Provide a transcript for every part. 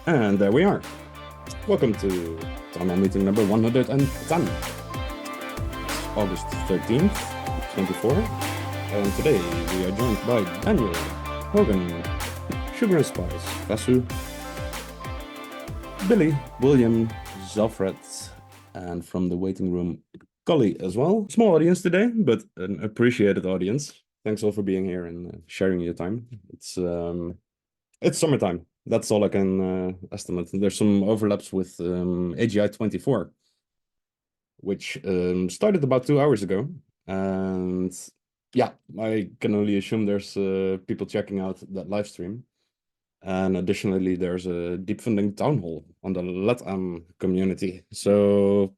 And there we are. Welcome to Town Hall meeting number 110. August 13th, 24. And today we are joined by Daniel, Hogan, Sugar and Spice, Vasu, Billy, William, Zalfred, and from the waiting room, Collie as well. Small audience today, but an appreciated audience. Thanks all for being here and sharing your time. It's summertime. That's all I can estimate. There's some overlaps with AGI24, which started about 2 hours ago. And yeah, I can only assume there's people checking out that live stream. And additionally, there's a deep funding town hall on the LATAM community. So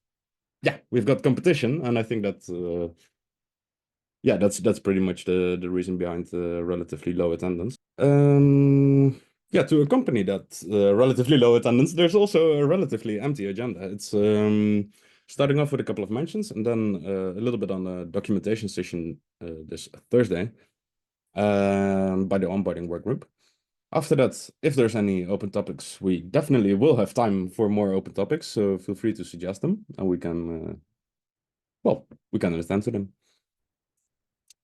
yeah, we've got competition, and I think that yeah, that's pretty much the reason behind the relatively low attendance. Yeah, to accompany that relatively low attendance, there's also a relatively empty agenda. It's starting off with a couple of mentions, and then a little bit on the documentation session this Thursday by the onboarding work group. After that, if there's any open topics, we definitely will have time for more open topics, so feel free to suggest them, and we can, well, we can understand to them.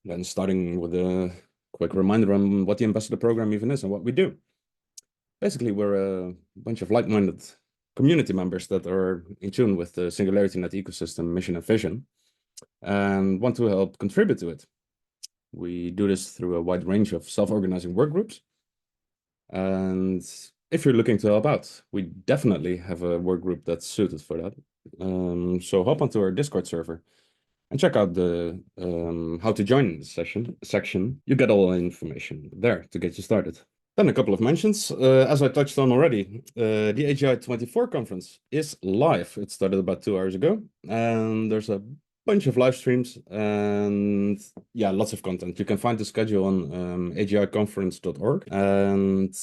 Then starting with a quick reminder on what the ambassador program even is and what we do. Basically, we're a bunch of like-minded community members that are in tune with the SingularityNet ecosystem mission and vision and want to help contribute to it. We do this through a wide range of self-organizing work groups. And if you're looking to help out, we definitely have a work group that's suited for that. So hop onto our Discord server and check out the how to join the section. You get all the information there to get you started. Then a couple of mentions. As I touched on already, the AGI24 conference is live. It started about 2 hours ago, and there's a bunch of live streams and yeah, lots of content. You can find the schedule on agiconference.org. And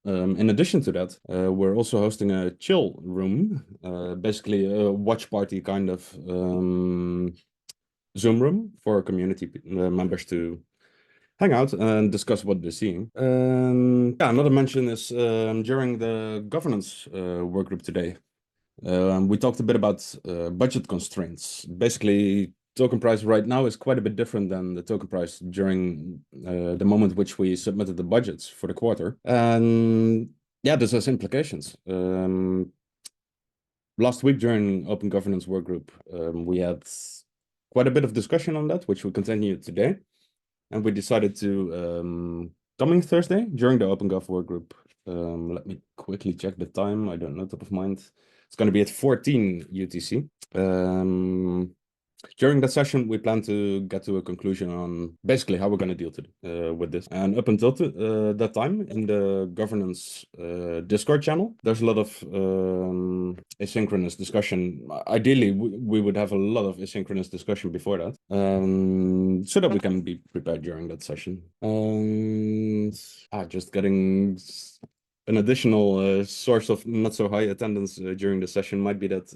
in addition to that, we're also hosting a chill room, basically a watch party kind of Zoom room for community members to hang out and discuss what they're seeing. Yeah, another mention is during the governance work group today, we talked a bit about budget constraints. Basically, token price right now is quite a bit different than the token price during the moment which we submitted the budgets for the quarter. And yeah, this has implications. Last week during Open Governance Work Group, we had quite a bit of discussion on that, which we continue today. And we decided to, coming Thursday, during the openGov work group, let me quickly check the time. I don't know top of mind. It's going to be at 14 UTC. During that session, we plan to get to a conclusion on basically how we're going to deal with this. And up until that time, in the governance Discord channel, there's a lot of asynchronous discussion. Ideally, we would have a lot of asynchronous discussion before that, so that we can be prepared during that session. Just getting an additional source of not so high attendance during the session might be that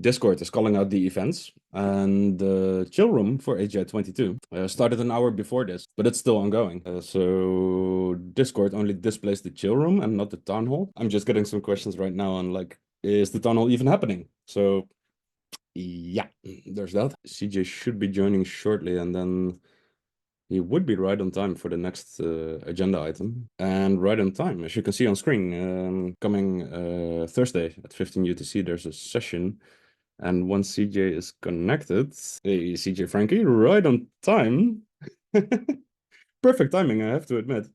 Discord is calling out the events, and the chill room for AGI22 started an hour before this, but it's still ongoing. So Discord only displays the chill room and not the town hall. I'm just getting some questions right now on like, is the town hall even happening? So yeah, there's that. CJ should be joining shortly, and then he would be right on time for the next agenda item. And right on time, as you can see on screen, coming Thursday at 15 UTC, there's a session. And once CJ is connected, hey, CJ Frankie, right on time. Perfect timing, I have to admit.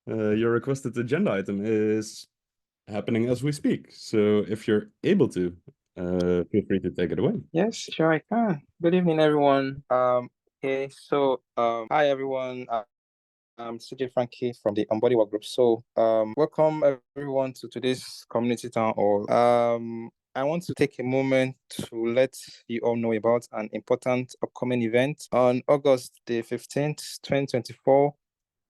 Your requested agenda item is happening as we speak. So if you're able to, feel free to take it away. Yes, sure I can. Good evening, everyone. Okay, so hi everyone. I'm CJ Frankie from the Onboarding Work Group. So welcome everyone to today's community town hall. I want to take a moment to let you all know about an important upcoming event on August the 15th, 2024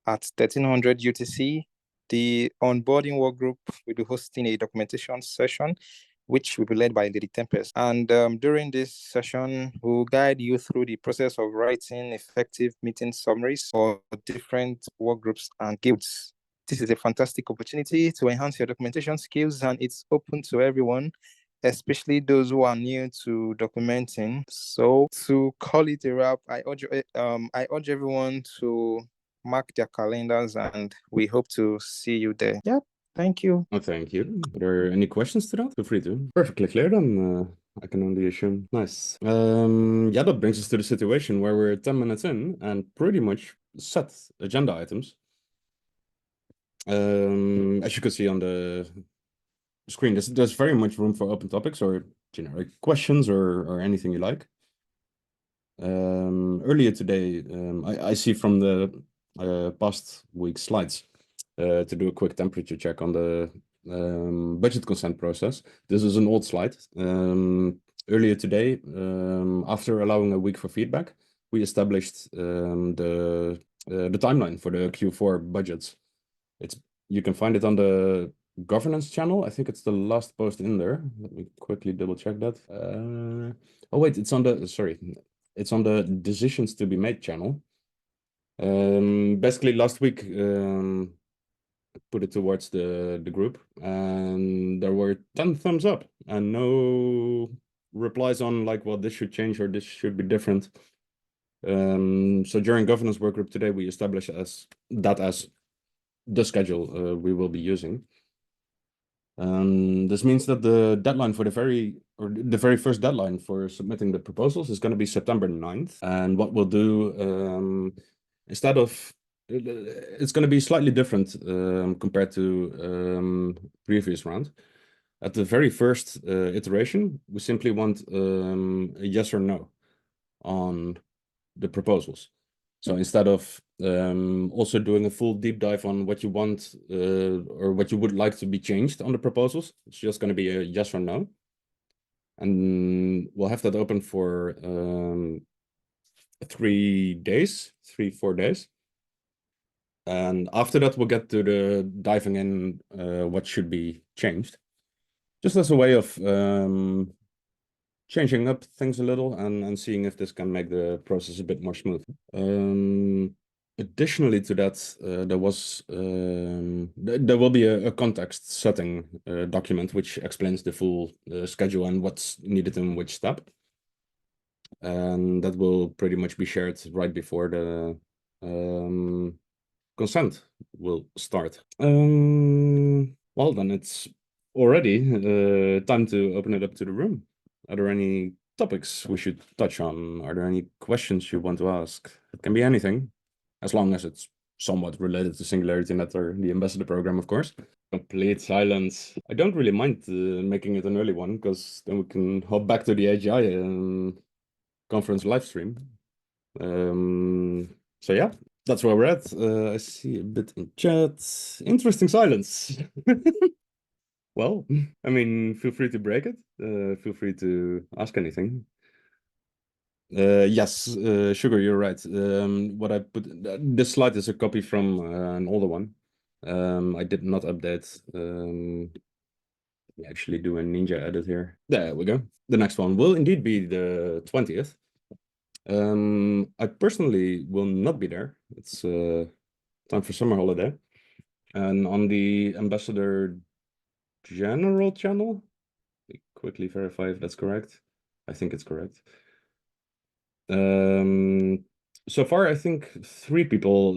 at 1300 UTC. The Onboarding Work Group will be hosting a documentation session which will be led by Lady Tempest. And during this session, we'll guide you through the process of writing effective meeting summaries for different work groups and guilds. this is a fantastic opportunity to enhance your documentation skills, and it's open to everyone, especially those who are new to documenting. So to call it a wrap, I urge everyone to mark their calendars, and we hope to see you there. Yep. Thank you. Oh, thank you. Are there any questions to that? Feel free to. Perfectly clear then. I can only assume. Nice. Yeah, that brings us to the situation where we're 10 minutes in and pretty much set agenda items. As you can see on the screen, there's very much room for open topics or generic questions or anything you like. Earlier today, I see from the past week's slides to do a quick temperature check on the budget consent process. This is an old slide. Earlier today, after allowing a week for feedback, we established the timeline for the Q4 budgets. You can find it on the governance channel. I think it's the last post in there. Let me quickly double check that. Oh wait, it's on the decisions to be made channel. Basically last week, put it towards the group, and there were 10 thumbs up and no replies on like, well, this should change or this should be different. So during governance workgroup today, we established as the schedule we will be using. This means that the deadline for the very first deadline for submitting the proposals is going to be September 9th. And what we'll do, instead of, it's going to be slightly different compared to previous round. At the very first iteration, we simply want a yes or no on the proposals. So instead of also doing a full deep dive on what you want or what you would like to be changed on the proposals, it's just going to be a yes or no. And we'll have that open for 3 days, 4 days. And after that, we'll get to the diving in what should be changed. Just as a way of changing up things a little and seeing if this can make the process a bit more smooth. Additionally to that, there will be a context setting document which explains the full schedule and what's needed in which step. And that will pretty much be shared right before the consent will start. Well, then it's already time to open it up to the room. Are there any topics we should touch on? Are there any questions you want to ask? It can be anything, as long as it's somewhat related to SingularityNet or the ambassador program, of course. Complete silence. I don't really mind making it an early one, because then we can hop back to the AGI conference live stream. So yeah, that's where we're at. I see a bit in chat. Interesting silence. Well, I mean, feel free to break it. Feel free to ask anything. Yes, Sugar, you're right. What I put, this slide is a copy from an older one. I did not update. We actually do a ninja edit here. There we go. The next one will indeed be the 20th. I personally will not be there. It's time for summer holiday. And on the Ambassador General channel, let me quickly verify if that's correct. I think it's correct. So far, I think 3 people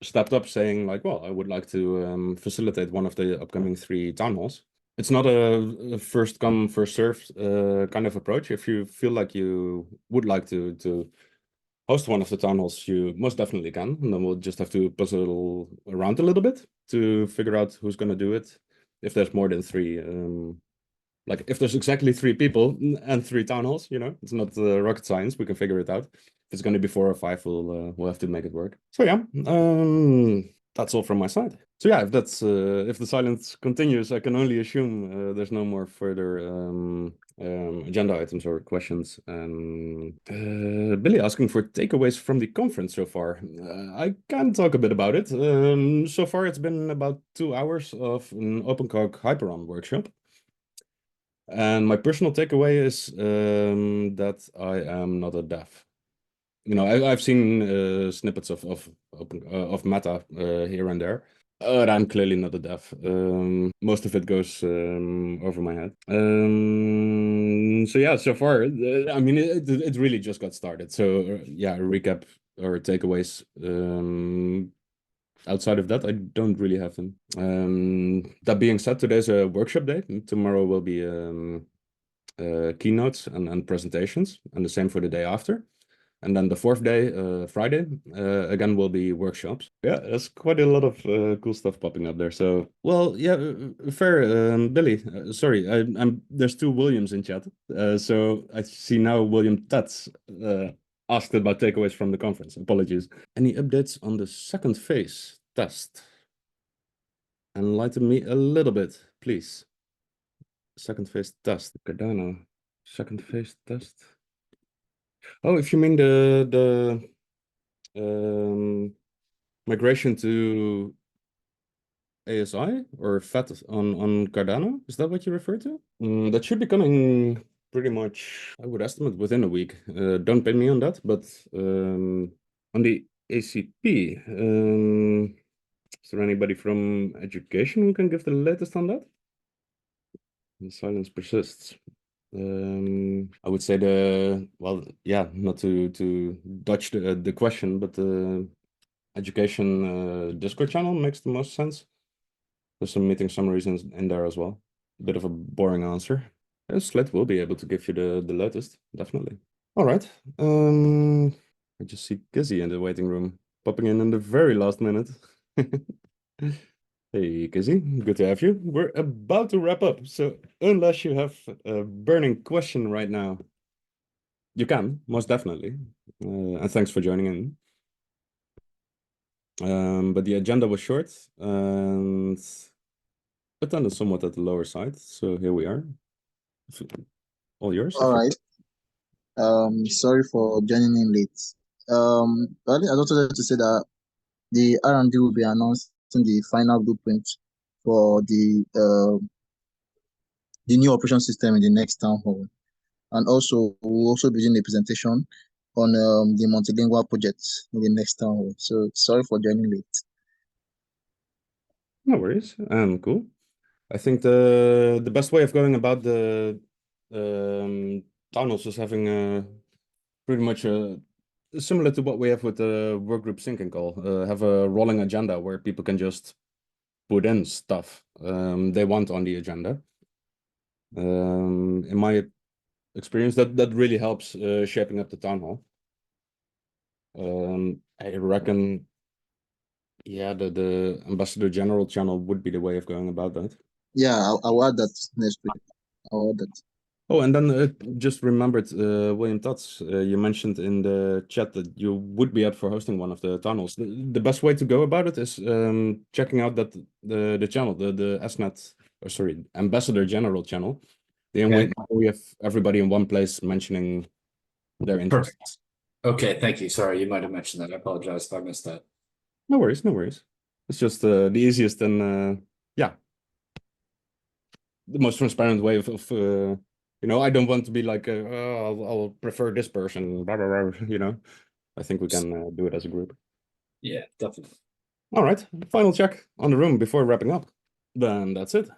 stepped up saying like, well, I would like to facilitate one of the upcoming 3 town halls. It's not a first come, first served kind of approach. If you feel like you would like to host one of the town halls, you most definitely can. And then we'll just have to puzzle around a little bit to figure out who's going to do it. If there's more than 3, like if there's exactly 3 people and 3 town halls, you know, it's not rocket science. We can figure it out. If it's going to be 4 or 5, we'll have to make it work. So yeah, that's all from my side. So yeah, if that's if the silence continues, I can only assume there's no more further agenda items or questions. Billy asking for takeaways from the conference so far. I can talk a bit about it. So far, it's been about 2 hours of an openGov Hyperon workshop. And my personal takeaway is that I am not a dev. I've seen snippets of Meta here and there. But I'm clearly not a dev. Most of it goes over my head. So yeah, so far, I mean, it really just got started. So yeah, recap or takeaways. Outside of that, I don't really have them. That being said, today's a workshop day. Tomorrow will be keynotes and presentations, and the same for the day after. And then the fourth day, Friday, again will be workshops. Yeah, there's quite a lot of cool stuff popping up there. So, well, yeah, fair, Billy. Sorry, there's two Williams in chat. So I see now William Tats asked about takeaways from the conference. Apologies. Any updates on the second phase test? Enlighten me a little bit, please. Second phase test, Cardano. Second phase test. Oh, if you mean the migration to ASI or FAT on Cardano, is that what you refer to? That should be coming pretty much, I would estimate, within a week. Don't pin me on that, but on the ACP, is there anybody from education who can give the latest on that? The silence persists. I would say not to dodge the question, but the education Discord channel makes the most sense. There's some meeting summaries in there as well. A bit of a boring answer. Slit will be able to give you the latest, definitely. All right. I just see Kizzy in the waiting room, popping in the very last minute. Hey, Kizzy, good to have you. We're about to wrap up, so unless you have a burning question right now, you can, most definitely. And thanks for joining in. But the agenda was short and attendance somewhat at the lower side, so here we are. All yours. All right. Sorry for joining in late. Well, I just wanted to say that the R&D will be announcing the final blueprint for the new operation system in the next town hall, and also we'll also be doing a presentation on the multilingual project in the next town hall. So sorry for joining late. No worries. Cool. I think the best way of going about the tunnels is having pretty much similar to what we have with the workgroup sync and call. Have a rolling agenda where people can just put in stuff they want on the agenda. In my experience, that really helps shaping up the town hall. I reckon, yeah, the Ambassador General channel would be the way of going about that. Yeah, I'll add that next week. I'll add that. Oh, and then just remembered, William Tots, you mentioned in the chat that you would be up for hosting one of the tunnels. The best way to go about it is checking out that the channel, the SNet, or sorry, Ambassador General channel. Then we have everybody in one place mentioning their interests. Perfect. Okay, thank you. Sorry, you might have mentioned that. I apologize if I missed that. No worries, no worries. It's just the easiest and the most transparent way of I don't want to be like, I'll prefer this person, blah, blah, blah, I think we can do it as a group. Yeah, definitely. All right, final check on the room before wrapping up. Then that's it.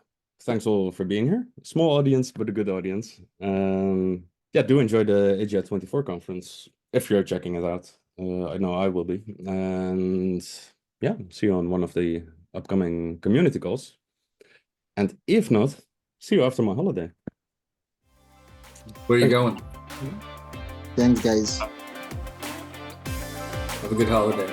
Thanks all for being here. Small audience, but a good audience. Yeah, do enjoy the AGI24 conference if you're checking it out. I know I will be. And yeah, see you on one of the upcoming community calls. And if not, see you after my holiday. Where are you going? Thanks, guys. Have a good holiday.